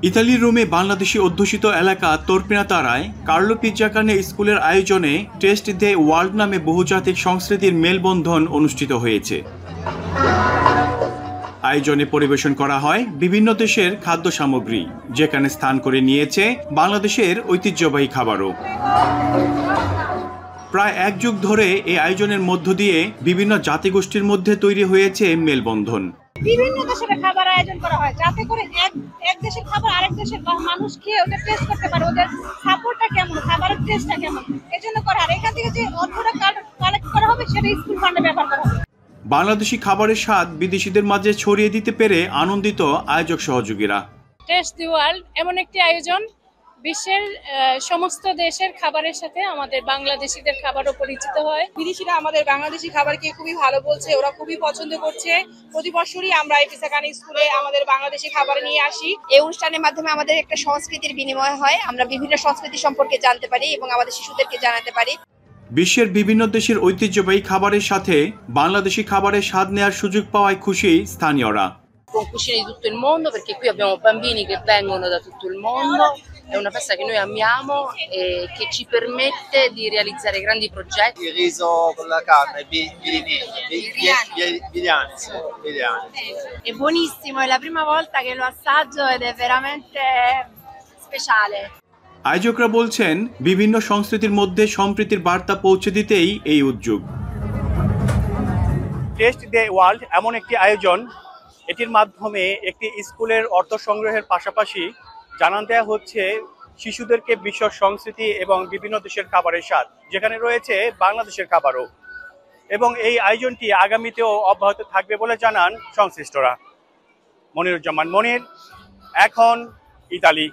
ইতালির রোমে বাংলাদেশি অধ্যুষিত এলাকা তোরপিনাতারায় কার্লো পিজ্জাকানে স্কুলের আয়োজনে টেস্ট দ্য ওয়ার্ল্ড নামে বহুজাতিক সংস্কৃতির মেলবন্ধন অনুষ্ঠিত হয়েছে। আয়োজনে পরিবেশন করা হয় বিভিন্ন দেশের খাদ্য সামগ্রী, যেখানে স্থান করে নিয়েছে বাংলাদেশের ঐতিহ্যবাহী খাবারও। প্রায় এক যুগ ধরে এই আয়োজনের মধ্য দিয়ে বিভিন্ন জাতিগোষ্ঠীর মধ্যে তৈরি হয়েছে মেলবন্ধন। বিভিন্ন দেশের খাবার আয়োজন করা হয় যাতে করে এক দেশের খাবার আরেক দেশের মানুষ খেয়ে ওটা টেস্ট করতে পারে, ওদের সাপোর্টটা কেমন, খাবারের টেস্টটা কেমন, এজন্য করা। আর এখান থেকে যে অর্থটা কালেক্ট করা হবে সেটা স্কুল ফান্ডে ব্যবহার করা হবে। বাংলাদেশি খাবারের স্বাদ বিদেশিদের মাঝে ছড়িয়ে দিতে পেরে আনন্দিত আয়োজক সহযোগীরা। টেস্ট দি ওয়ার্ল্ড এমন একটি আয়োজন, বিশ্বের সমস্ত দেশের খাবারের সাথে আমাদের বাংলাদেশিদের খাবারও পরিচিত হয়। বিদেশিরা আমাদের বাংলাদেশি খাবারকে খুবই ভালো বলছে, ওরা খুবই পছন্দ করছে। প্রতি বছরই আমরা এই পিজ্জাকানে স্কুলে আমাদের বাংলাদেশি খাবার নিয়ে আসি। এই অনুষ্ঠানের মাধ্যমে আমাদের একটা সংস্কৃতির বিনিময় হয়, আমরা বিভিন্ন সংস্কৃতি সম্পর্কে জানতে পারি এবং আমাদের শিশুদেরকে জানাতে পারি। বিশ্বের বিভিন্ন দেশের ঐতিহ্যবাহী খাবারের সাথে বাংলাদেশি খাবারের স্বাদ নেওয়ার সুযোগ পাওয়ায় খুশি স্থানীয়রা। Con cucine di tutto il mondo, perché qui abbiamo bambini che vengono da tutto il mondo, è una festa che noi amiamo e che ci permette di realizzare grandi progetti. Il riso con la carne, biryani. È buonissimo, è la prima volta che lo assaggio ed è veramente speciale. আয়োজকরা বলছেন, বিভিন্ন সংস্কৃতির মধ্যে সম্প্রীতির বার্তা পৌঁছে দিতেই এই উদ্যোগ। টেস্ট দ্য ওয়ার্ল্ড এমন একটি আয়োজন, এটির মাধ্যমে একটি স্কুলের অর্থ সংগ্রহের পাশাপাশি জানান দেওয়া হচ্ছে শিশুদেরকে বিশ্ব সংস্কৃতি এবং বিভিন্ন দেশের খাবারের স্বাদ, যেখানে রয়েছে বাংলাদেশের খাবারও। এবং এই আয়োজনটি আগামীতেও অব্যাহত থাকবে বলে জানান সংশ্লিষ্টরা। মনিরুজ্জামান মনির, এখন ইতালি।